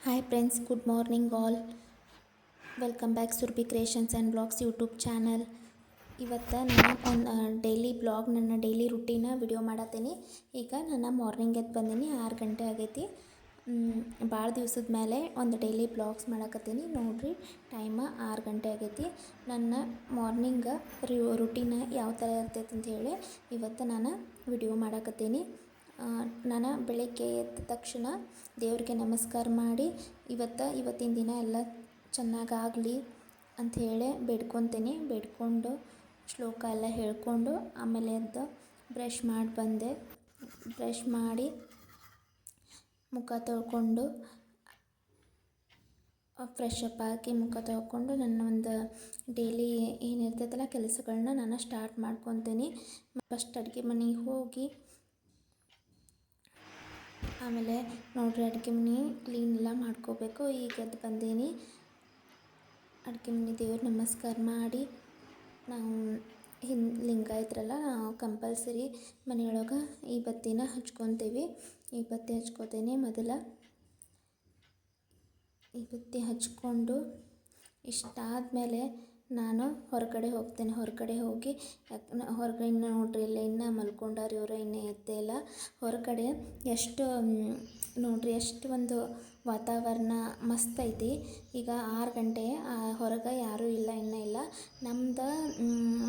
Hi friends, good morning all. Welcome back Surbi Creations and Vlogs YouTube channel. ಇವತ್ತು ನಾನು ಒಂದು daily blog ನನ್ನ daily ರುಟೀನ video ಮಾಡತ್ತೀನಿ. ಈಗ ನಾನು ಮಾರ್ನಿಂಗ್ ಎದ್ದು ಬಂದೀನಿ, 6 ಗಂಟೆ ಆಗೈತಿ. ಭಾಳ ದಿವಸದ ಮೇಲೆ ಒಂದು ಡೈಲಿ ಬ್ಲಾಗ್ಸ್ ಮಾಡಕತ್ತೀನಿ. ನೋಡಿರಿ ಟೈಮ 6 ಗಂಟೆ ಆಗೈತಿ. ನನ್ನ ಮಾರ್ನಿಂಗ್ ರುಟೀನ ಯಾವ ಥರ ಇರ್ತೈತೆ ಅಂತ ಹೇಳಿ ಇವತ್ತು ನಾನು ವಿಡಿಯೋ ಮಾಡಕತ್ತೀನಿ. ನಾನು ಬೆಳಗ್ಗೆ ಎದ್ದ ತಕ್ಷಣ ದೇವ್ರಿಗೆ ನಮಸ್ಕಾರ ಮಾಡಿ ಇವತ್ತಿನ ದಿನ ಎಲ್ಲ ಚೆನ್ನಾಗಾಗಲಿ ಅಂಥೇಳಿ ಬೇಡ್ಕೊಂಡು ಶ್ಲೋಕ ಎಲ್ಲ ಹೇಳ್ಕೊಂಡು ಆಮೇಲೆ ಎದ್ದು ಬ್ರಷ್ ಮಾಡಿ ಬಂದೆ. ಬ್ರಷ್ ಮಾಡಿ ಮುಖ ತೊಳ್ಕೊಂಡು ಫ್ರೆಶ್ ಅಪ್ ಆಗಿ ಮುಖ ತೊಳ್ಕೊಂಡು ನನ್ನ ಒಂದು ಡೈಲಿ ಏನಿರ್ತೈತಲ್ಲ ಕೆಲಸಗಳನ್ನ ನಾನು ಸ್ಟಾರ್ಟ್ ಮಾಡ್ಕೊತೀನಿ. ಫಸ್ಟ್ ಅಡುಗೆ ಮನೆಗೆ ಹೋಗಿ ಆಮೇಲೆ ನೋಡಿರಿ ಅಡುಗೆ ಮನೆ ಕ್ಲೀನ್ ಎಲ್ಲ ಮಾಡ್ಕೋಬೇಕು. ಈಗ ಎದ್ದು ಬಂದೀನಿ. ಅಡುಗೆ ಮನೆ ದೇವ್ರ ನಮಸ್ಕಾರ ಮಾಡಿ ನಾವು ಲಿಂಗಾಯತ್ರಲ್ಲ, ನಾವು ಕಂಪಲ್ಸರಿ ಮನೆಯೊಳಗೆ ಈ ಬತ್ತಿನ ಹಚ್ಕೊತೀವಿ. ಈ ಬತ್ತಿ ಹಚ್ಕೋತೀನಿ. ಮೊದಲ ಈ ಬತ್ತಿ ಹಚ್ಕೊಂಡು ಇಷ್ಟಾದಮೇಲೆ ನಾನು ಹೊರಗಡೆ ಹೋಗ್ತೇನೆ. ಹೊರಗಡೆ ಹೋಗಿ ಹೊರಗಡೆ ಇನ್ನೂ ನೋಡ್ರಿ ಇಲ್ಲ ಇನ್ನೂ ಮಲ್ಕೊಂಡಾರ ಇವರು, ಇನ್ನೂ ಎದ್ದೇ ಇಲ್ಲ. ಹೊರಗಡೆ ಎಷ್ಟು ನೋಡ್ರಿ ಎಷ್ಟು ಒಂದು ವಾತಾವರಣ ಮಸ್ತ್ ಐತಿ. ಈಗ 6 ಗಂಟೆ, ಹೊರಗೆ ಯಾರೂ ಇಲ್ಲ, ಇನ್ನೂ ಇಲ್ಲ. ನಮ್ದು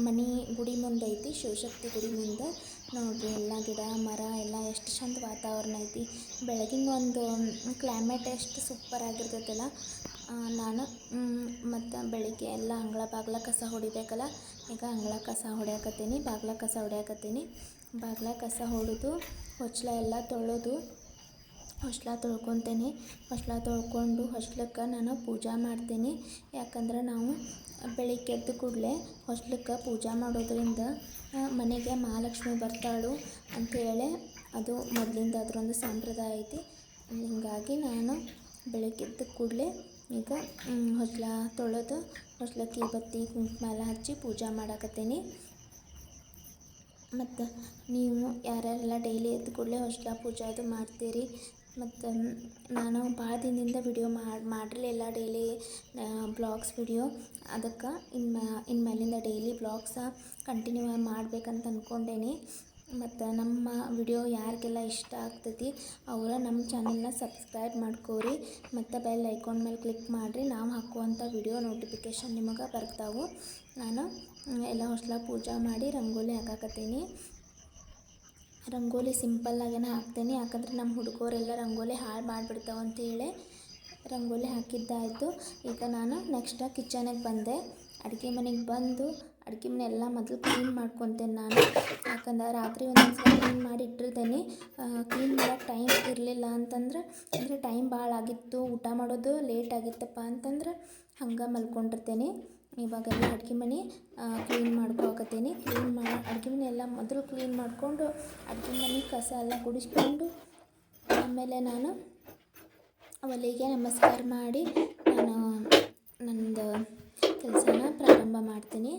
ಮನೆ ಗುಡಿ ಮುಂದೆ ಐತಿ, ಶಿವಶಕ್ತಿ ಗುಡಿ ಮುಂದೆ. ನೋಡ್ರಿ ಎಲ್ಲ ಗಿಡ ಮರ ಎಲ್ಲ ಎಷ್ಟು ಚಂದ ವಾತಾವರಣ ಐತಿ. ಬೆಳಗಿನ ಒಂದು ಕ್ಲೈಮೇಟ್ ಎಷ್ಟು ಸೂಪರ್ ಆಗಿರ್ತೈತಲ್ಲ. ನಾನು ಮತ್ತು ಬೆಳಿಗ್ಗೆ ಎಲ್ಲ ಅಂಗಳ ಬಾಗ್ಲ ಕಸ ಹೊಡಿಬೇಕಲ್ಲ. ಈಗ ಅಂಗಳ ಕಸ ಹೊಡ್ಯಾಕತ್ತೀನಿ, ಬಾಗ್ಲ ಕಸ ಹೊಡ್ಯಾಕತ್ತೀನಿ. ಬಾಗ್ಲ ಕಸ ಹೊಡೆದು ಹೊಸ್ಲ ಎಲ್ಲ ತೊಳೆದು ಹೊಸ್ಲ ತೊಳ್ಕೊತೀನಿ. ಹೊಸ್ಲ ತೊಳ್ಕೊಂಡು ಹೊಸ್ಲಕ್ಕೆ ನಾನು ಪೂಜೆ ಮಾಡ್ತೀನಿ. ಯಾಕಂದ್ರೆ ನಾವು ಬೆಳಿಗ್ಗೆ ಎದ್ದ ಕೂಡಲೇ ಹೊಸ್ಲಕ್ಕೆ ಪೂಜೆ ಮಾಡೋದ್ರಿಂದ ಮನೆಗೆ ಮಹಾಲಕ್ಷ್ಮಿ ಬರ್ತಾಳು ಅಂಥೇಳಿ ಅದು ಮೊದಲಿಂದ ಅದರೊಂದು ಸಂಪ್ರದಾಯ ಐತಿ. ಹೀಗಾಗಿ ನಾನು ಬೆಳಿಗ್ಗೆ ಎದ್ದ ಕೂಡಲೇ ಈಗ ಹೊಸ್ಲ ತೊಳೆದು ಹೊಸ್ಲಕ್ಕೆ ಬತ್ತಿ ಕುಂಕುಮ ಎಲ್ಲ ಹಚ್ಚಿ ಪೂಜೆ ಮಾಡಾಕತ್ತೀನಿ. ಮತ್ತು ನೀವು ಯಾರ್ಯಾರೆಲ್ಲ ಡೈಲಿ ಎದ್ದ ಕೂಡಲೇ ಹೊಸ್ಲ ಪೂಜೆ ಅದು ಮಾಡ್ತೀರಿ. ಮತ್ತು ನಾನು ಭಾಳ ದಿನದಿಂದ ವಿಡಿಯೋ ಮಾಡಿರಲಿಲ್ಲ ಡೈಲಿ ಬ್ಲಾಗ್ಸ್ ವಿಡಿಯೋ. ಅದಕ್ಕೆ ಇನ್ಮೇಲಿಂದ ಡೈಲಿ ಬ್ಲಾಗ್ಸ ಕಂಟಿನ್ಯೂ ಮಾಡ್ಬೇಕಂತ ಅಂದ್ಕೊಂಡೇನಿ. ಮತ್ತು ನಮ್ಮ ವಿಡಿಯೋ ಯಾರಿಗೆಲ್ಲ ಇಷ್ಟ ಆಗ್ತೈತಿ ಅವರ ನಮ್ಮ ಚಾನಲ್ನ ಸಬ್ಸ್ಕ್ರೈಬ್ ಮಾಡ್ಕೋರಿ ಮತ್ತು ಬೆಲ್ ಐಕಾನ್ ಮೇಲೆ ಕ್ಲಿಕ್ ಮಾಡಿರಿ. ನಾವು ಹಾಕುವಂಥ ವಿಡಿಯೋ ನೋಟಿಫಿಕೇಷನ್ ನಿಮಗೆ ಬರ್ತಾವೆ. ನಾನು ಎಲ್ಲ ಹೊಸ್ಲ ಪೂಜೆ ಮಾಡಿ ರಂಗೋಲಿ ಹಾಕಾಕತ್ತೀನಿ. ರಂಗೋಲಿ ಸಿಂಪಲ್ಲಾಗೇ ಹಾಕ್ತೀನಿ. ಯಾಕಂದರೆ ನಮ್ಮ ಹುಡುಗರೆಲ್ಲ ರಂಗೋಲಿ ಹಾಳು ಮಾಡಿಬಿಡ್ತಾವೆ ಅಂತೇಳಿ ರಂಗೋಲಿ ಹಾಕಿದ್ದಾಯಿತು. ಈಗ ನಾನು ನೆಕ್ಸ್ಟ್ ಕಿಚನಿಗೆ ಬಂದೆ. ಅಡುಗೆ ಮನೆಗೆ ಬಂದು ಅಡುಗೆ ಮನೆ ಎಲ್ಲ ಮೊದಲು ಕ್ಲೀನ್ ಮಾಡ್ಕೊತೇನೆ ನಾನು. ಯಾಕಂದ್ರೆ ರಾತ್ರಿ ಒಂದೊಂದು ಸಲ ಕ್ಲೀನ್ ಮಾಡಿ ಇಟ್ಟಿರ್ತೇನೆ. ಕ್ಲೀನ್ ಮಾಡೋಕ್ಕೆ ಟೈಮ್ ಇರಲಿಲ್ಲ ಅಂದರೆ ಟೈಮ್ ಭಾಳ ಆಗಿತ್ತು, ಊಟ ಮಾಡೋದು ಲೇಟ್ ಆಗಿತ್ತಪ್ಪ ಅಂತಂದ್ರೆ ಹಂಗೆ ಮಲ್ಕೊಂಡಿರ್ತೇನೆ. ಇವಾಗೆಲ್ಲ ಅಡುಗೆ ಮನೆ ಕ್ಲೀನ್ ಮಾಡ್ಕೊಳಕತ್ತೀನಿ. ಅಡುಗೆ ಮನೆ ಎಲ್ಲ ಮೊದಲು ಕ್ಲೀನ್ ಮಾಡಿಕೊಂಡು ಅಡುಗೆ ಮನೆ ಕಸ ಎಲ್ಲ ಗುಡಿಸ್ಕೊಂಡು ಆಮೇಲೆ ನಾನು ಒಲೆಗೆ ನಮಸ್ಕಾರ ಮಾಡಿ ನಾನು ನಂದು ಕೆಲಸನ ಪ್ರಾರಂಭ ಮಾಡ್ತೀನಿ.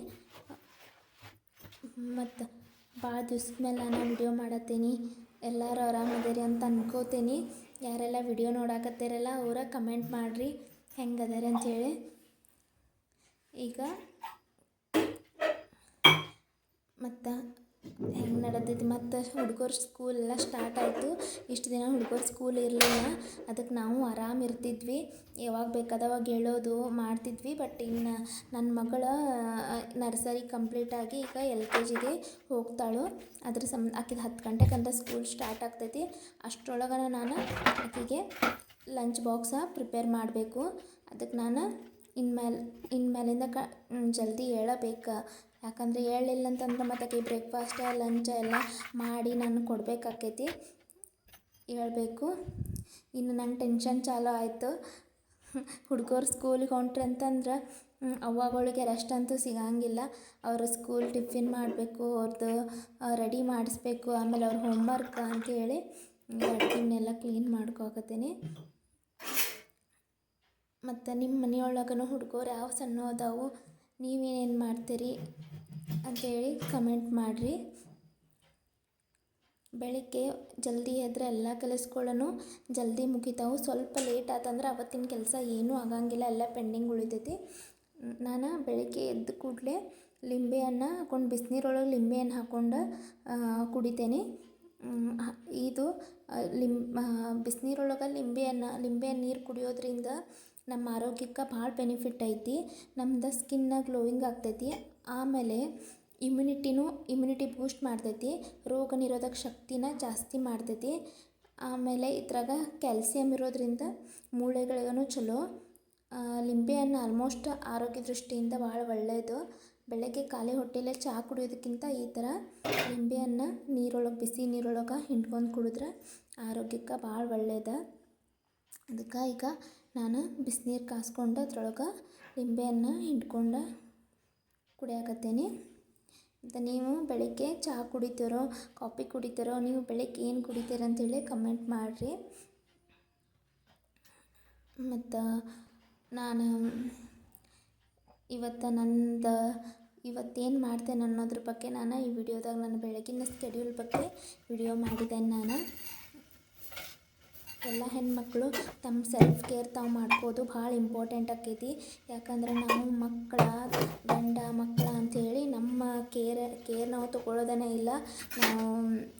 ಮತ್ತು ಭಾಳ ದಿವ್ಸದ ಮೇಲೆ ನಾನು ವಿಡಿಯೋ ಮಾಡತ್ತೀನಿ. ಎಲ್ಲರೂ ಆರಾಮದಿರಿ ಅಂತ ಅನ್ಕೋತೀನಿ. ಯಾರೆಲ್ಲ ವಿಡಿಯೋ ನೋಡಾಕತ್ತೀರಲ್ಲ ಅವರ ಕಮೆಂಟ್ ಮಾಡಿರಿ ಹೆಂಗದಾರೆ ಅಂಥೇಳಿ. ಈಗ ಮತ್ತು ಹೆಂಗೆ ನಡತೈತಿ. ಮತ್ತು ಹುಡುಗರ ಸ್ಕೂಲ್ ಎಲ್ಲ ಸ್ಟಾರ್ಟ್ ಆಯಿತು. ಇಷ್ಟು ದಿನ ಹುಡುಗರ ಸ್ಕೂಲ್ ಇರಲಿಲ್ಲ. ಅದಕ್ಕೆ ನಾವು ಆರಾಮ್ ಇರ್ತಿದ್ವಿ, ಯಾವಾಗ ಬೇಕಾದವಾಗ ಹೇಳೋದು ಮಾಡ್ತಿದ್ವಿ. ಬಟ್ ಇನ್ನು ನನ್ನ ಮಗಳು ನರ್ಸರಿ ಕಂಪ್ಲೀಟಾಗಿ ಈಗ LKGಗೆ ಹೋಗ್ತಾಳು. ಅದ್ರ ಆಕಿದು 10 ಗಂಟೆಗಂತ ಸ್ಕೂಲ್ ಸ್ಟಾರ್ಟ್ ಆಗ್ತೈತಿ. ಅಷ್ಟರೊಳಗೆ ನಾನು ಆಕೆಗೆ ಲಂಚ್ ಬಾಕ್ಸ ಪ್ರಿಪೇರ್ ಮಾಡಬೇಕು. ಅದಕ್ಕೆ ನಾನು ಇನ್ಮೇಲಿಂದ ಜಲ್ದಿ ಹೇಳಬೇಕು. ಯಾಕಂದರೆ ಹೇಳಲಿಲ್ಲ ಅಂತಂದ್ರೆ ಮತ್ತೆ ಬ್ರೇಕ್ಫಾಸ್ಟ್ ಲಂಚ್ ಎಲ್ಲ ಮಾಡಿ ನಾನು ಕೊಡಬೇಕಾಕೈತಿ. ಹೇಳಬೇಕು. ಇನ್ನು ನಂಗೆ ಟೆನ್ಷನ್ ಚಾಲೂ ಆಯಿತು. ಹುಡುಗರು ಸ್ಕೂಲಿಗೆ ಹೊಂಟ್ರಿ ಅಂತಂದ್ರೆ ಅವ್ವಗಳಿಗೆ ರೆಸ್ಟ್ ಅಂತೂ ಸಿಗಂಗಿಲ್ಲ. ಅವರು ಸ್ಕೂಲ್ ಟಿಫಿನ್ ಮಾಡಬೇಕು, ಅವ್ರದ್ದು ರೆಡಿ ಮಾಡಿಸ್ಬೇಕು, ಆಮೇಲೆ ಅವ್ರ ಹೋಮ್ವರ್ಕ್ ಅಂಥೇಳಿ ಅಡುಗೆನೆಲ್ಲ ಕ್ಲೀನ್ ಮಾಡ್ಕೊಳಕತ್ತೀನಿ. ಮತ್ತು ನಿಮ್ಮ ಮನೆಯೊಳಗೂ ಹುಡುಗರು ಯಾವ ಸಣ್ಣ ಅದಾವು, ನೀವೇನೇನು ಮಾಡ್ತೀರಿ ಅಂಥೇಳಿ ಕಮೆಂಟ್ ಮಾಡಿರಿ. ಬೆಳಿಗ್ಗೆ ಜಲ್ದಿ ಎದ್ರೆ ಎಲ್ಲ ಕೆಲಸಗಳನ್ನು ಜಲ್ದಿ ಮುಗಿತಾವೆ. ಸ್ವಲ್ಪ ಲೇಟ್ ಆತಂದ್ರೆ ಅವತ್ತಿನ ಕೆಲಸ ಏನೂ ಆಗಂಗಿಲ್ಲ, ಎಲ್ಲ ಪೆಂಡಿಂಗ್ ಉಳಿತೈತಿ. ನಾನು ಬೆಳಿಗ್ಗೆ ಎದ್ದ ಕೂಡಲೇ ಲಿಂಬೆಹಣ್ಣು ಹಾಕ್ಕೊಂಡು ಬಿಸಿನೀರೊಳಗೆ ಲಿಂಬೆಹಣ್ಣು ಹಾಕ್ಕೊಂಡು ಕುಡಿತೇನೆ. ಇದು ಬಿಸಿನೀರೊಳಗೆ ಲಿಂಬೆಹಣ್ಣು ನೀರು ಕುಡಿಯೋದ್ರಿಂದ ನಮ್ಮ ಆರೋಗ್ಯಕ್ಕೆ ಭಾಳ ಬೆನಿಫಿಟ್ ಐತಿ. ನಮ್ದು ಸ್ಕಿನ್ನ ಗ್ಲೋಯಿಂಗ್ ಆಗ್ತೈತಿ. ಆಮೇಲೆ ಇಮ್ಯುನಿಟಿ ಬೂಸ್ಟ್ ಮಾಡ್ತೈತಿ. ರೋಗ ನಿರೋಧಕ ಶಕ್ತಿನ ಜಾಸ್ತಿ ಮಾಡ್ತೈತಿ. ಆಮೇಲೆ ಇದ್ರಾಗ ಕ್ಯಾಲ್ಸಿಯಂ ಇರೋದ್ರಿಂದ ಮೂಳೆಗಳಿಗೂ ಚಲೋ. ಲಿಂಬೆಹಣ್ಣು ಆಲ್ಮೋಸ್ಟ್ ಆರೋಗ್ಯ ದೃಷ್ಟಿಯಿಂದ ಭಾಳ ಒಳ್ಳೆಯದು. ಬೆಳಗ್ಗೆ ಖಾಲಿ ಹೊಟ್ಟೆಲೇ ಚಹಾ ಕುಡಿಯೋದಕ್ಕಿಂತ ಈ ಥರ ಲಿಂಬೆಹಣ್ಣು ಬಿಸಿ ನೀರೊಳಗೆ ಹಿಂಡ್ಕೊಂಡು ಕುಡಿದ್ರೆ ಆರೋಗ್ಯಕ್ಕೆ ಭಾಳ ಒಳ್ಳೆಯದು. ಅದಕ್ಕೆ ಈಗ ನಾನು ಬಿಸಿನೀರು ಕಾಸ್ಕೊಂಡು ಅದ್ರೊಳಗೆ ಲಿಂಬೆಹಣ್ಣು ಹಿಂಡ್ಕೊಂಡು ಕುಡಿಯಾಕತ್ತೇನೆ. ಮತ್ತು ನೀವು ಬೆಳಗ್ಗೆ ಚಹಾ ಕುಡಿತೀರೋ ಕಾಫಿ ಕುಡಿತೀರೋ, ನೀವು ಬೆಳಗ್ಗೆ ಏನು ಕುಡಿತೀರ ಅಂತೇಳಿ ಕಮೆಂಟ್ ಮಾಡಿರಿ. ಮತ್ತು ನಾನು ಇವತ್ತೇನು ಮಾಡ್ತೇನೆ ಅನ್ನೋದ್ರ ಬಗ್ಗೆ ನಾನು ಈ ವಿಡಿಯೋದಾಗ ನನ್ನ ಬೆಳಗಿನ ಸ್ಕೆಡ್ಯೂಲ್ ಬಗ್ಗೆ ವಿಡಿಯೋ ಮಾಡಿದ್ದೇನೆ. ನಾನು ಎಲ್ಲ ಹೆಣ್ಮಕ್ಳು ತಮ್ಮ ಸೆಲ್ಫ್ ಕೇರ್ ತಾವು ಮಾಡ್ಕೋದು ಭಾಳ ಇಂಪಾರ್ಟೆಂಟ್ ಆಕೈತಿ. ಯಾಕಂದ್ರೆ ನಾವು ಗಂಡ ಮಕ್ಕಳ ಅಂಥೇಳಿ ನಮ್ಮ ಕೇರ್ ನಾವು ತೊಗೊಳ್ಳೋದೇ ಇಲ್ಲ.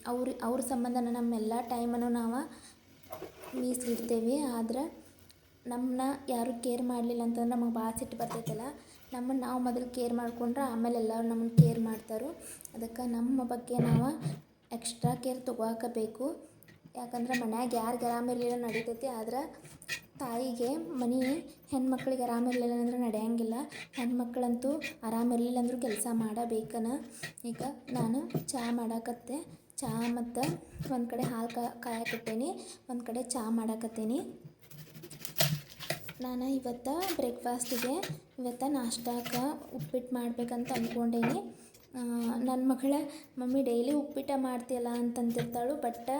ನಾವು ಅವ್ರ ಸಂಬಂಧನ ನಮ್ಮೆಲ್ಲ ಟೈಮನ್ನು ನಾವು ಮೀಸಲಿಡ್ತೇವೆ. ಆದ್ರೆ ನಮ್ಮನ್ನ ಯಾರು ಕೇರ್ ಮಾಡಲಿಲ್ಲ ಅಂತಂದ್ರೆ ನಮಗೆ ಭಾಳ ಸಿಟ್ಟು ಬರ್ತೈತಲ್ಲ. ನಮ್ಮನ್ನು ನಾವು ಮೊದಲು ಕೇರ್ ಮಾಡಿಕೊಂಡ್ರೆ ಆಮೇಲೆ ಎಲ್ಲರೂ ನಮ್ಮನ್ನು ಕೇರ್ ಮಾಡ್ತಾರೆ. ಅದಕ್ಕೆ ನಮ್ಮ ಬಗ್ಗೆ ನಾವು ಎಕ್ಸ್ಟ್ರಾ ಕೇರ್ ತೊಗೋಬೇಕು. ಯಾಕಂದ್ರೆ ಮನ್ಯಾಗ ಯಾರಿಗೆ ಆರಾಮಿರಲಿಲ್ಲ ನಡಿತೈತಿ, ಆದ್ರೆ ತಾಯಿಗೆ ಹೆಣ್ಮಕ್ಳಿಗೆ ಆರಾಮಿರಲಿಲ್ಲ ಅಂದ್ರೆ ನಡೆಯಂಗಿಲ್ಲ. ಹೆಣ್ಮಕ್ಳಂತೂ ಆರಾಮಿರಲಿಲ್ಲ ಅಂದರೂ ಕೆಲಸ ಮಾಡಬೇಕನ. ಈಗ ನಾನು ಚಹಾ ಮಾಡಾಕತ್ತೆ. ಚಹಾ ಮತ್ತು ಒಂದು ಕಡೆ ಹಾಲು ಕಾಯಕತ್ತೇನೆ, ಒಂದು ಕಡೆ ಚಹಾ ಮಾಡಾಕತ್ತೇನೆ. ನಾನು ಬ್ರೇಕ್ಫಾಸ್ಟಿಗೆ ನಾಷ್ಟಾಕ್ಕೆ ಉಪ್ಪಿಟ್ಟು ಮಾಡ್ಬೇಕಂತ ಅಂದ್ಕೊಂಡೇನಿ. ನನ್ನ ಮಗಳ ಮಮ್ಮಿ ಡೈಲಿ ಉಪ್ಪಿಟ್ಟು ಮಾಡ್ತೀಯಲ್ಲ ಅಂತಂತಿರ್ತಾಳು. ಬಟ್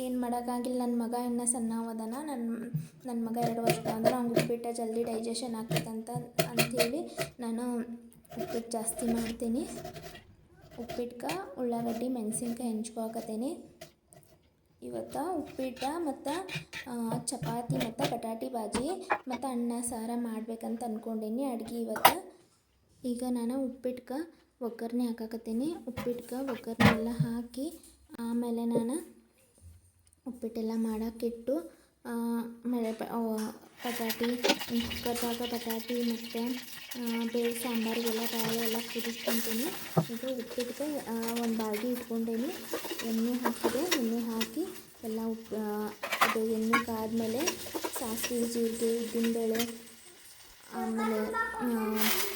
ಏನು ಮಾಡೋಕ್ಕಾಗಿಲ್ಲ, ನನ್ನ ಮಗ ಇನ್ನೂ ಸಣ್ಣವದಾನ. ನನ್ನ ಮಗ 2 ವರ್ಷ ಅಂದ್ರೆ ಅವ್ನಿಗೆ ಉಪ್ಪಿಟ್ಟು ಜಲ್ದಿ ಡೈಜೆಷನ್ ಆಗ್ತೈತಂತ ಅಂಥೇಳಿ ನಾನು ಉಪ್ಪಿಟ್ಟು ಜಾಸ್ತಿ ಮಾಡ್ತೀನಿ. ಉಪ್ಪಿಟ್ಟಿಗೆ ಉಳ್ಳಾಗಡ್ಡಿ ಮೆಣಸಿನ್ಕಾಯಿ ಹೆಂಚ್ಕೊಳಕತ್ತೇನೆ. ಇವತ್ತು ಉಪ್ಪಿಟ್ಟು ಮತ್ತು ಚಪಾತಿ ಮತ್ತು ಬಟಾಟಿ ಬಾಜಿ ಮತ್ತು ಅನ್ನ ಸಾರು ಮಾಡ್ಬೇಕಂತ ಅಂದ್ಕೊಂಡೇನಿ ಅಡ್ಗೆ ಇವತ್ತು. ಈಗ ನಾನು ಉಪ್ಪಿಟ್ಟಿಗೆ ಒಗ್ಗರಣೆ ಹಾಕಾಕತ್ತೀನಿ. ಉಪ್ಪಿಟ್ಟಿಗೆ ಒಗ್ಗರಣೆ ಎಲ್ಲ ಹಾಕಿ ಆಮೇಲೆ ನಾನು ಉಪ್ಪಿಟ್ಟೆಲ್ಲ ಮಾಡೋಕ್ಕಿಟ್ಟು ಕುಕ್ಕರ್ದಾಗ ಬಟಾಟಿ ಮತ್ತು ಬೇಳೆ ಸಾಂಬಾರಿಗೆಲ್ಲ ಬೇಳೆ ಎಲ್ಲ ಕುದಿಸ್ಕೊತೀನಿ. ಈಗ ಉಪ್ಪಿಟ್ಟಿಗೆ ಒಂದು ಬಾಳ್ಗೆ ಇಟ್ಕೊಂಡೇನಿ. ಎಣ್ಣೆ ಹಾಕಿ ಎಲ್ಲ ಅದು ಎಣ್ಣೆ ಕಾದ್ಮೇಲೆ ಸಾಸಿವೆ ಜೀರಿಗೆ ಉದ್ದಿನಬೇಳೆ ಆಮೇಲೆ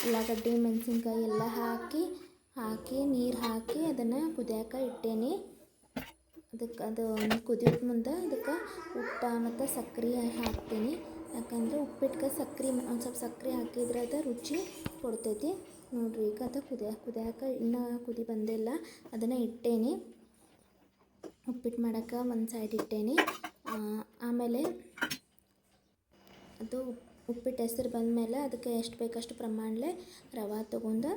ಉಳ್ಳಾಗಡ್ಡಿ ಮೆಣಸಿನ್ಕಾಯಿ ಎಲ್ಲ ಹಾಕಿ ನೀರು ಹಾಕಿ ಅದನ್ನು ಕುದಿಯೋಕೆ ಇಟ್ಟೇನಿ. ಅದು ಕುದಿಯೋಕೆ ಮುಂದೆ ಅದಕ್ಕೆ ಉಪ್ಪು ಮತ್ತು ಸಕ್ಕರೆ ಹಾಕ್ತೀನಿ. ಯಾಕಂದರೆ ಉಪ್ಪಿಟ್ಟಿಗೆ ಒಂದು ಸ್ವಲ್ಪ ಸಕ್ಕರೆ ಹಾಕಿದ್ರೆ ಅದು ರುಚಿ ಕೊಡ್ತೈತಿ. ನೋಡಿರಿ, ಈಗ ಅದು ಕುದಿಯೋಕೆ ಇನ್ನೂ ಕುದಿ ಬಂದಿಲ್ಲ. ಅದನ್ನು ಇಟ್ಟೇನಿ, ಉಪ್ಪಿಟ್ಟು ಮಾಡೋಕೆ ಒಂದು ಸೈಡ್ ಇಟ್ಟೇನಿ. ಆಮೇಲೆ ಅದು ಉಪ್ಪಿಟ್ಟು ಹೆಸರು ಬಂದಮೇಲೆ ಅದಕ್ಕೆ ಎಷ್ಟು ಬೇಕಷ್ಟು ಪ್ರಮಾಣಲೆ ರವೆ ತೊಗೊಂಡು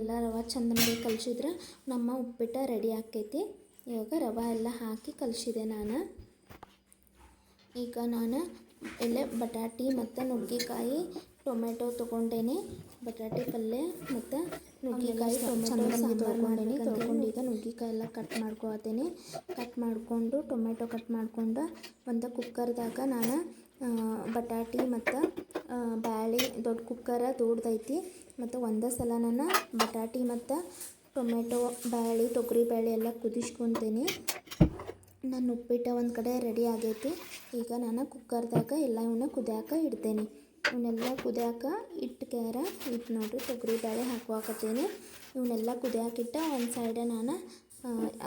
ಎಲ್ಲ ರವೆ ಚಂದಗೆ ಕಲಿಸಿದ್ರೆ ನಮ್ಮ ಉಪ್ಪಿಟ್ಟು ರೆಡಿ ಆಕೈತಿ. ಇವಾಗ ರವೆ ಎಲ್ಲ ಹಾಕಿ ಕಲಿಸಿದೆ ನಾನು. ಈಗ ನಾನು ಬಟಾಟಿ ಮತ್ತು ನುಗ್ಗೆಕಾಯಿ ಟೊಮೆಟೊ ತೊಗೊಂಡೇನೆ. ಬಟಾಟಿ ಪಲ್ಯ ಮತ್ತು ನುಗ್ಗೆಕಾಯಿ ಟೊಮೆಟೊ ಸಾಂಬಾರು ತೊಗೊಂಡು ಈಗ ನುಗ್ಗೆಕಾಯಿ ಎಲ್ಲ ಕಟ್ ಮಾಡ್ಕೊಳ್ತೀನಿ. ಕಟ್ ಮಾಡಿಕೊಂಡು ಟೊಮೆಟೊ ಕಟ್ ಮಾಡಿಕೊಂಡು ಒಂದು ಕುಕ್ಕರ್ದಾಗ ನಾನು ಬಟಾಟಿ ಮತ್ತು ಬ್ಯಾಳೆ ದೊಡ್ಡ ಕುಕ್ಕರ ದೊಡ್ಡದೈತಿ. ಮತ್ತು ಒಂದೇ ಸಲ ನಾನು ಬಟಾಟಿ ಮತ್ತು ಟೊಮೆಟೊ ಬ್ಯಾಳೆ ತೊಗರಿ ಬೇಳೆ ಎಲ್ಲ ಕುದಿಸ್ಕೊತೀನಿ. ನನ್ನ ಉಪ್ಪಿಟ್ಟು ಒಂದು ಕಡೆ ರೆಡಿ ಆಗೈತಿ. ಈಗ ನಾನು ಕುಕ್ಕರ್ದಾಗ ಎಲ್ಲ ಇವನ್ನ ಕುದಿಯೋಕೆ ಇಡ್ತೇನೆ. ಇವನ್ನೆಲ್ಲ ಕುದಿಯೋಕೆ ಇಟ್ಟು ನೋಡಿರಿ, ತೊಗರಿ ಬೇಳೆ ಹಾಕುವಾಕತ್ತೀನಿ. ಇವನ್ನೆಲ್ಲ ಕುದಿಯೋಕೆ ಇಟ್ಟು ಒಂದು ಸೈಡ್ ನಾನು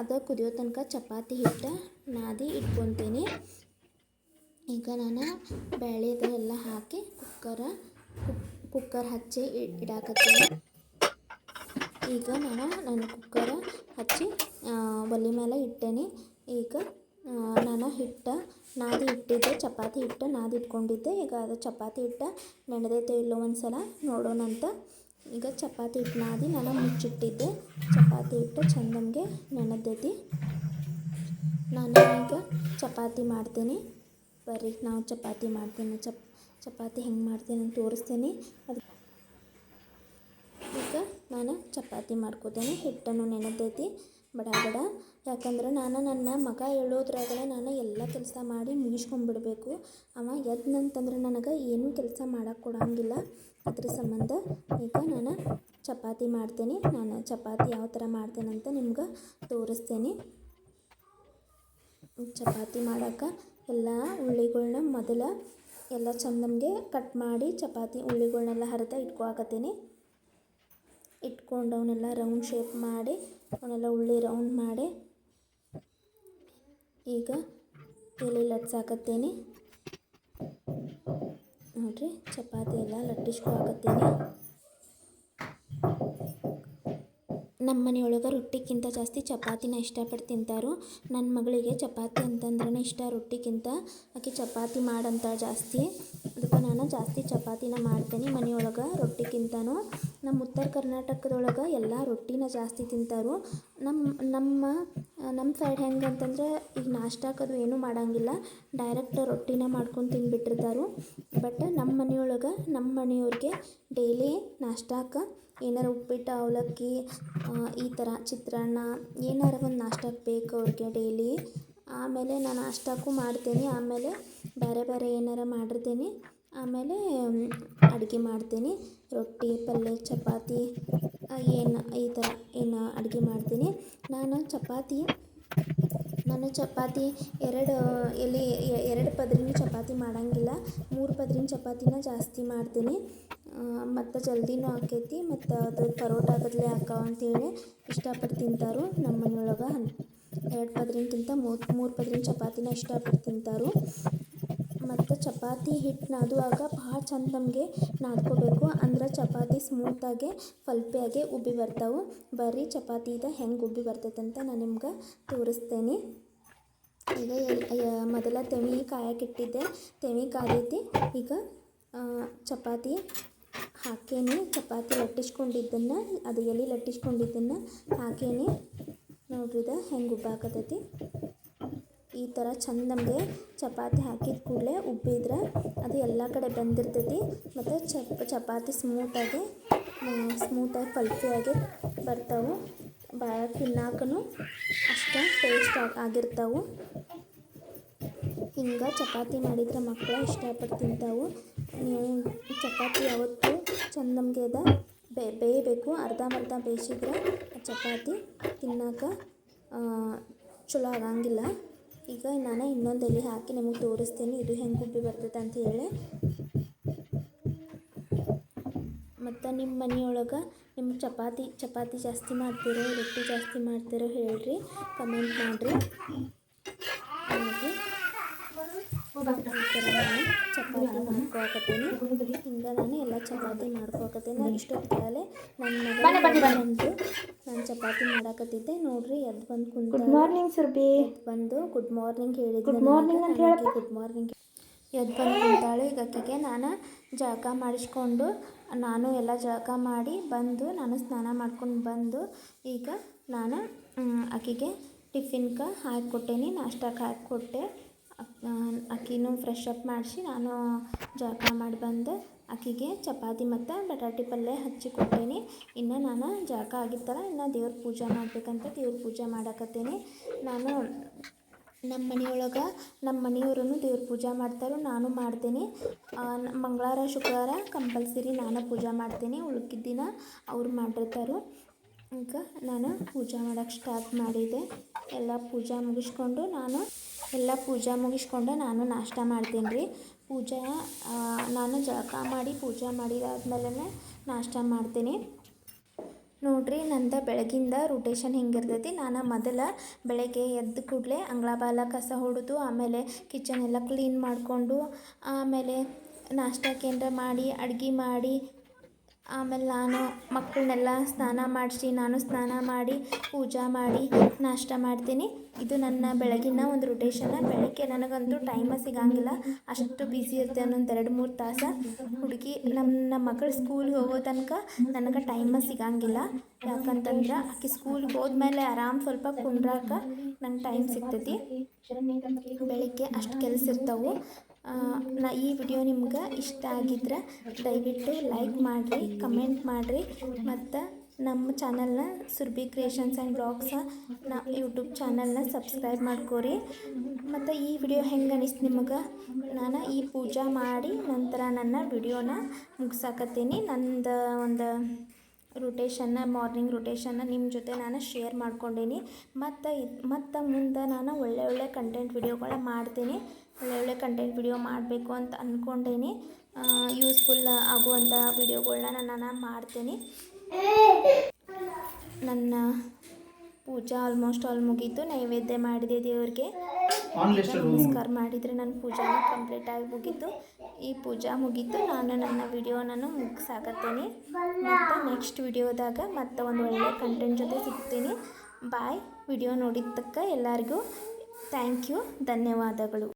ಅದು ಕುದಿಯೋ ತನಕ ಚಪಾತಿ ಹಿಟ್ಟು ನಾದಿ ಇಟ್ಕೊತೀನಿ. ಈಗ ನಾನು ಬೇಳೆದು ಎಲ್ಲ ಹಾಕಿ ಕುಕ್ಕರ್ ಹಚ್ಚಿ ಇಡಾಕತ್ತೀನಿ. ಈಗ ನಾನು ಕುಕ್ಕರ್ ಹಚ್ಚಿ ಒಲೆ ಮೇಲೆ ಇಟ್ಟೇನಿ. ಈಗ ನಾನು ಚಪಾತಿ ಹಿಟ್ಟು ನಾದಿ ಇಟ್ಕೊಂಡಿದ್ದೆ. ಈಗ ಅದು ಚಪಾತಿ ಹಿಟ್ಟು ನೆನೆದೈತೆ ಇಲ್ಲೋ ಒಂದು ಸಲ ನೋಡೋಣ ಅಂತ ಈಗ ಚಪಾತಿ ಹಿಟ್ಟು ನಾದಿ ನಾನು ಮುಚ್ಚಿಟ್ಟಿದ್ದೆ. ಚಪಾತಿ ಹಿಟ್ಟು ಚಂದಂಗೆ ನೆನೆದೈತಿ. ನಾನು ಈಗ ಚಪಾತಿ ಮಾಡ್ತೀನಿ. ಬರ್ರಿ ನಾವು ಚಪಾತಿ ಮಾಡ್ತೀನಿ. ಚಪಾತಿ ಹೆಂಗೆ ಮಾಡ್ತೀನಿ ಅಂತ ತೋರಿಸ್ತೀನಿ. ಅದು ಈಗ ನಾನು ಚಪಾತಿ ಮಾಡ್ಕೋತೀನಿ. ಹಿಟ್ಟನ್ನು ನೆನೆದೈತಿ ಬಡ ಬಡ. ಯಾಕಂದ್ರೆ ನಾನು ನನ್ನ ಮಗ ಹೇಳೋದ್ರಾಗಲೇ ನಾನು ಎಲ್ಲ ಕೆಲಸ ಮಾಡಿ ಮುಗಿಸ್ಕೊಂಡ್ಬಿಡ್ಬೇಕು. ಅವ ಎದ್ನಂತಂದ್ರೆ ನನಗೆ ಏನೂ ಕೆಲಸ ಮಾಡೋಕ್ಕೆ ಕೊಡೋಂಗಿಲ್ಲ. ಅದ್ರ ಸಂಬಂಧ ಈಗ ನಾನು ಚಪಾತಿ ಮಾಡ್ತೀನಿ. ನಾನು ಚಪಾತಿ ಯಾವ ಥರ ಮಾಡ್ತೇನೆ ಅಂತ ನಿಮ್ಗೆ ತೋರಿಸ್ತೇನೆ. ಚಪಾತಿ ಮಾಡೋಕೆ ಎಲ್ಲ ಉಳ್ಳಿಗಳ್ನ ಮೊದಲ ಎಲ್ಲ ಚಂದಂಗೆ ಕಟ್ ಮಾಡಿ ಚಪಾತಿ ಉಳ್ಳಿಗಳ್ನೆಲ್ಲ ಹರಿದ ಇಟ್ಕೊಳಕತ್ತೀನಿ. ಇಟ್ಕೊಂಡು ಅವನ್ನೆಲ್ಲ ರೌಂಡ್ ಶೇಪ್ ಮಾಡಿ ಅವನ್ನೆಲ್ಲ ಉಳ್ಳಿ ರೌಂಡ್ ಮಾಡಿ ಈಗ ಎಲೆ ಲಟ್ಸಾಕತ್ತೀನಿ. ನೋಡಿರಿ ಚಪಾತಿ ಎಲ್ಲ ಲಟ್ಟಿಸ್ಕೊಳಕತ್ತೀನಿ. ನಮ್ಮ ಮನೆಯೊಳಗೆ ರೊಟ್ಟಿಗಿಂತ ಜಾಸ್ತಿ ಚಪಾತಿನ ಇಷ್ಟಪಟ್ಟು ತಿಂತಾರೋ. ನನ್ನ ಮಗಳಿಗೆ ಚಪಾತಿ ಅಂತಂದ್ರೆ ಇಷ್ಟ ರೊಟ್ಟಿಗಿಂತ. ಆಕೆ ಚಪಾತಿ ಮಾಡಂತ ಜಾಸ್ತಿ. ಅದಕ್ಕೆ ನಾನು ಜಾಸ್ತಿ ಚಪಾತಿನ ಮಾಡ್ತೀನಿ ಮನೆಯೊಳಗೆ ರೊಟ್ಟಿಗಿಂತನೂ. ನಮ್ಮ ಉತ್ತರ ಕರ್ನಾಟಕದೊಳಗೆ ಎಲ್ಲ ರೊಟ್ಟಿನ ಜಾಸ್ತಿ ತಿಂತಾರೋ. ನಮ್ಮ ಸೈಡ್ ಹೆಂಗೆ ಅಂತಂದ್ರೆ ಈಗ ನಾಷ್ಟಾಕದು ಏನೂ ಮಾಡೋಂಗಿಲ್ಲ, ಡೈರೆಕ್ಟ್ ರೊಟ್ಟಿನ ಮಾಡ್ಕೊಂಡು ತಿಂದುಬಿಟ್ಟಿರ್ತಾರೋ. ಬಟ್ ನಮ್ಮ ಮನೆಯೊಳಗೆ ನಮ್ಮ ಮನೆಯವ್ರಿಗೆ ಡೈಲಿ ನಾಷ್ಟಾಕ ಏನಾರ ಉಪ್ಪಿಟ್ಟು ಅವಲಕ್ಕಿ ಈ ಥರ ಚಿತ್ರಾನ್ನ ಏನಾರ ಒಂದು ನಾಷ್ಟಕ್ಕೆ ಬೇಕು ಅವ್ರಿಗೆ ಡೈಲಿ. ಆಮೇಲೆ ನಾನು ನಾಷ್ಟಕ್ಕೂ ಮಾಡ್ತೀನಿ. ಆಮೇಲೆ ಬೇರೆ ಬೇರೆ ಏನಾರ ಮಾಡಿರ್ತೀನಿ. ಆಮೇಲೆ ಅಡುಗೆ ಮಾಡ್ತೀನಿ. ರೊಟ್ಟಿ ಪಲ್ಯ ಚಪಾತಿ ಏನು ಈ ಥರ ಏನು ಅಡುಗೆ ಮಾಡ್ತೀನಿ. ನಾನು ಚಪಾತಿ ಎರಡು ಪದರಿನ ಚಪಾತಿ ಮಾಡೋಂಗಿಲ್ಲ, 3 ಪದರಿನ ಚಪಾತಿನ ಜಾಸ್ತಿ ಮಾಡ್ತೀನಿ. ಮತ್ತು ಜಲ್ದಿನೂ ಆಕೈತಿ. ಮತ್ತು ಅದು ಪರೋಟ ಬದಲೇ ಹಾಕೋ ಅಂತೇಳಿ ಇಷ್ಟಪಟ್ಟು ತಿಂತಾರೋ ನಮ್ಮ ಮನೆಯೊಳಗೆ. 2 ಪದರಿನಕ್ಕಿಂತ 3 ಪದರಿನ ಚಪಾತಿನ ಇಷ್ಟಪಟ್ಟು ತಿಂತಾರೋ. ಮತ್ತು ಚಪಾತಿ ಹಿಟ್ಟು ನಾದುವಾಗ ಭಾಳ ಚಂದ ನಮಗೆ ನಾದ್ಕೋಬೇಕು. ಅಂದ್ರೆ ಚಪಾತಿ ಸ್ಮೂತಾಗಿ ಫಲ್ಪಿಯಾಗಿ ಉಬ್ಬಿ ಬರ್ತಾವೆ. ಬರ್ರಿ ಚಪಾತಿದ ಹೆಂಗೆ ಉಬ್ಬಿ ಬರ್ತೈತೆ ಅಂತ ನಾನು ನಿಮ್ಗೆ ತೋರಿಸ್ತೇನೆ. ಈಗ ಮೊದಲ ತೆವಿ ಕಾಯಕ್ಕಿಟ್ಟಿದ್ದೆ. ತೆವಿ ಕಾದೈತಿ. ಈಗ ಚಪಾತಿ ಹಾಕೇನಿ. ಚಪಾತಿ ಲಟ್ಟಿಸ್ಕೊಂಡಿದ್ದನ್ನು ಅದು ಎಲೆ ಲಟ್ಟಿಸ್ಕೊಂಡಿದ್ದನ್ನು ಹಾಕೇನಿ. ನೋಡ್ರಿದ ಹೆಂಗೆ ಉಬ್ಬಾಕತೈತಿ. ಈ ಥರ ಚಂದ ನಮಗೆ ಚಪಾತಿ ಹಾಕಿದ ಕೂಡಲೇ ಉಬ್ಬಿದ್ರೆ ಅದು ಎಲ್ಲ ಕಡೆ ಬಂದಿರ್ತೈತಿ. ಮತ್ತು ಚಪಾತಿ ಸ್ಮೂತಾಗಿ ಫಲ್ಫಿಯಾಗಿ ಬರ್ತಾವೆ. ಬಾಯಾಗ ತಿನ್ನಾಕೂ ಅಷ್ಟು ಟೇಸ್ಟ್ ಆಗಿರ್ತಾವೆ. ಹಿಂಗೆ ಚಪಾತಿ ಮಾಡಿದ್ರೆ ಮಕ್ಕಳು ಇಷ್ಟಪಟ್ಟು ತಿಂತಾವೆ. ನೀವು ಚಪಾತಿ ಯಾವತ್ತೂ ಚಂದ ನಮಗೆ ಬೇಯಬೇಕು. ಅರ್ಧಂಬರ್ಧ ಬೇಯಿಸಿದ್ರೆ ಆ ಚಪಾತಿ ತಿನ್ನೋಕೆ ಚಲೋ ಆಗಂಗಿಲ್ಲ. ಈಗ ನಾನು ಇನ್ನೊಂದು ಎಲೆ ಹಾಕಿ ನಿಮಗೆ ತೋರಿಸ್ತೀನಿ ಇದು ಹೆಂಗೆ ಉಬ್ಬಿ ಬರ್ತೈತೆ ಅಂತ ಹೇಳಿ. ಮತ್ತು ನಿಮ್ಮ ಮನೆಯೊಳಗೆ ನಿಮ್ಮ ಚಪಾತಿ ಜಾಸ್ತಿ ಮಾಡ್ತೀರೋ ರೊಟ್ಟಿ ಜಾಸ್ತಿ ಮಾಡ್ತೀರೋ ಹೇಳ್ರಿ, ಕಮೆಂಟ್ ಮಾಡಿರಿ. ಈ ಥರ ನಾನು ಚಪಾತಿ ಮಾಡ್ಕೊಳಕತ್ತೀನಿ. ಹಿಂಗೆ ನಾನು ಎಲ್ಲ ಚಪಾತಿ ಮಾಡ್ಕೊಳಕತ್ತೀನಿ. ಇಷ್ಟೊತ್ತಿಗೆ ನನ್ನ ಮಗ ಬಂದು ನಾನು ಚಪಾತಿ ಮಾಡಾಕತ್ತಿದ್ದೆ. ನೋಡ್ರಿ ಎದ್ದು ಬಂದು ಕುಂತ. Good morning Surbhi. ಎದ್ದು ಬಂದು ಗುಡ್ ಮಾರ್ನಿಂಗ್ ಹೇಳಿದ್ದೆ. ಗುಡ್ ಮಾರ್ನಿಂಗ್ ಅಂತ ಹೇಳಿ ಗುಡ್ ಮಾರ್ನಿಂಗ್ ಎದ್ದು ಬಂದು ಕುಂತಾಳೆ. ಈಗ ಆಕೆಗೆ ನಾನು ಜಳಕ ಮಾಡಿಸ್ಕೊಂಡು ನಾನು ಎಲ್ಲ ಜಳಕ ಮಾಡಿ ಬಂದು ನಾನು ಸ್ನಾನ ಮಾಡ್ಕೊಂಡು ಬಂದು ಈಗ ನಾನು ಆಕೆಗೆ ಟಿಫಿನ್ಗೆ ಹಾಕಿಕೊಟ್ಟೇನಿ. ನಾಷ್ಟಕ್ಕೆ ಹಾಕಿಕೊಟ್ಟೆ. ಅಕ್ಕಿನೂ ಫ್ರೆಶ್ ಅಪ್ ಮಾಡಿಸಿ ನಾನು ಜಳಕ ಮಾಡಿ ಬಂದು ಆಕೆಗೆ ಚಪಾತಿ ಮತ್ತು ಬಟಾಟೆ ಪಲ್ಯ ಹಚ್ಚಿ ಕೊಟ್ಟೇನಿ. ಇನ್ನು ನಾನು ಜಳಕ ಆಗಿತ್ತಲ್ಲ, ಇನ್ನು ದೇವ್ರ ಪೂಜೆ ಮಾಡಬೇಕಂತ ದೇವ್ರ ಪೂಜೆ ಮಾಡಾಕತ್ತೀನಿ. ನಾನು ನಮ್ಮ ಮನೆಯೊಳಗೆ ನಮ್ಮ ಮನೆಯವ್ರೂ ದೇವ್ರ ಪೂಜೆ ಮಾಡ್ತಾರೆ, ನಾನು ಮಾಡ್ತೀನಿ. ಮಂಗಳವಾರ ಶುಕ್ರವಾರ ಕಂಪಲ್ಸರಿ ನಾನು ಪೂಜೆ ಮಾಡ್ತೀನಿ. ಉಳ್ಕಿದ ದಿನ ಅವ್ರು ಮಾಡಿರ್ತಾರೆ. ಈಗ ನಾನು ಪೂಜೆ ಮಾಡೋಕ್ಕೆ ಸ್ಟಾರ್ಟ್ ಮಾಡಿದೆ. ಎಲ್ಲ ಪೂಜೆ ಮುಗಿಸ್ಕೊಂಡು ನಾನು ನಾಷ್ಟ ಮಾಡ್ತೀನಿ ರೀ. ನಾನು ಜಳಕ ಮಾಡಿ ಪೂಜೆ ಮಾಡಿದಾದ್ಮೇಲೆ ನಾಷ್ಟ ಮಾಡ್ತೀನಿ. ನೋಡಿರಿ ನಂದು ಬೆಳಗಿಂದ ರೊಟೇಷನ್ ಹಿಂಗಿರ್ತೈತಿ. ನಾನು ಮೊದಲ ಬೆಳಗ್ಗೆ ಎದ್ದ ಕೂಡಲೇ ಅಂಗಳ ಬಾಲ ಕಸ ಹೊಡೆದು ಆಮೇಲೆ ಕಿಚನ್ ಎಲ್ಲ ಕ್ಲೀನ್ ಮಾಡಿಕೊಂಡು ಆಮೇಲೆ ನಾಷ್ಟಕ್ಕೆ ಏನಾರ ಮಾಡಿ ಅಡುಗೆ ಮಾಡಿ ಆಮೇಲೆ ನಾನು ಮಕ್ಕಳನ್ನೆಲ್ಲ ಸ್ನಾನ ಮಾಡಿಸಿ ನಾನು ಸ್ನಾನ ಮಾಡಿ ಪೂಜೆ ಮಾಡಿ ನಾಷ್ಟ ಮಾಡ್ತೀನಿ. ಇದು ನನ್ನ ಬೆಳಗಿನ ಒಂದು ರೊಟೇಷನ್ನ. ಬೆಳಗ್ಗೆ ನನಗಂತೂ ಟೈಮ ಸಿಗಂಗಿಲ್ಲ, ಅಷ್ಟು ಬ್ಯುಸಿ ಇರ್ತೇನೆ. ಒಂದೊಂದು 2-3 ತಾಸು ನಮ್ಮ ಮಗಳು ಸ್ಕೂಲ್ಗೆ ಹೋಗೋ ತನಕ ನನಗೆ ಟೈಮ ಸಿಗಂಗಿಲ್ಲ. ಯಾಕಂತಂದ್ರೆ ಆಕೆ ಸ್ಕೂಲ್ಗೆ ಹೋದ್ಮೇಲೆ ಆರಾಮ್ ಸ್ವಲ್ಪ ಕುಂಡ್ರಾಕ ನಂಗೆ ಟೈಮ್ ಸಿಗ್ತೈತಿ. ಬೆಳಿಗ್ಗೆ ಅಷ್ಟು ಕೆಲಸ ಇರ್ತಾವೆ. ಈ ವಿಡಿಯೋ ನಿಮ್ಗೆ ಇಷ್ಟ ಆಗಿದ್ರೆ ದಯವಿಟ್ಟು ಲೈಕ್ ಮಾಡಿರಿ, ಕಮೆಂಟ್ ಮಾಡಿರಿ, ಮತ್ತು ನಮ್ಮ ಚಾನಲ್ನ ಸುರ್ಭಿ ಕ್ರಿಯೇಷನ್ಸ್ ಆ್ಯಂಡ್ ಬ್ಲಾಗ್ಸ ಯೂಟ್ಯೂಬ್ ಚಾನಲ್ನ ಸಬ್ಸ್ಕ್ರೈಬ್ ಮಾಡ್ಕೋರಿ. ಮತ್ತು ಈ ವಿಡಿಯೋ ಹೆಂಗೆ ಅನಿಸ್ತು ನಿಮಗೆ? ನಾನು ಈ ಪೂಜೆ ಮಾಡಿ ನಂತರ ನನ್ನ ವಿಡಿಯೋನ ಮುಗಿಸಾಕತ್ತೀನಿ. ನಂದು ಒಂದು ಮಾರ್ನಿಂಗ್ ರೊಟೇಷನ್ನ ನಿಮ್ಮ ಜೊತೆ ನಾನು ಶೇರ್ ಮಾಡ್ಕೊಂಡೀನಿ. ಮತ್ತು ಮುಂದೆ ನಾನು ಒಳ್ಳೆ ಕಂಟೆಂಟ್ ವಿಡಿಯೋಗಳ ಮಾಡ್ತೀನಿ. ಒಳ್ಳೆ ಕಂಟೆಂಟ್ ವಿಡಿಯೋ ಮಾಡಬೇಕು ಅಂತ ಅಂದ್ಕೊಂಡೇನಿ. ಯೂಸ್ಫುಲ್ ಆಗುವಂಥ ವಿಡಿಯೋಗಳನ್ನ ನಾನು ಮಾಡ್ತೀನಿ. ನನ್ನ ಪೂಜೆ ಆಲ್ಮೋಸ್ಟ್ ಆಲ್ ಮುಗೀತು. ನೈವೇದ್ಯ ಮಾಡಿದೆ ದೇವ್ರಿಗೆ, ನಮಸ್ಕಾರ ಮಾಡಿದರೆ ನನ್ನ ಪೂಜಾನ ಕಂಪ್ಲೀಟಾಗಿ ಮುಗೀತು. ಈ ಪೂಜಾ ಮುಗೀತು. ನಾನು ನನ್ನ ವಿಡಿಯೋನನ್ನು ಮುಗಿಸಾಕತ್ತೀನಿ. ಮತ್ತು ನೆಕ್ಸ್ಟ್ ವಿಡಿಯೋದಾಗ ಮತ್ತೆ ಒಂದು ಒಳ್ಳೆಯ ಕಂಟೆಂಟ್ ಜೊತೆ ಸಿಗ್ತೀನಿ. ಬಾಯ್. ವಿಡಿಯೋ ನೋಡಿದ್ದಕ್ಕೆ ಎಲ್ಲರಿಗೂ ಥ್ಯಾಂಕ್ ಯು, ಧನ್ಯವಾದಗಳು.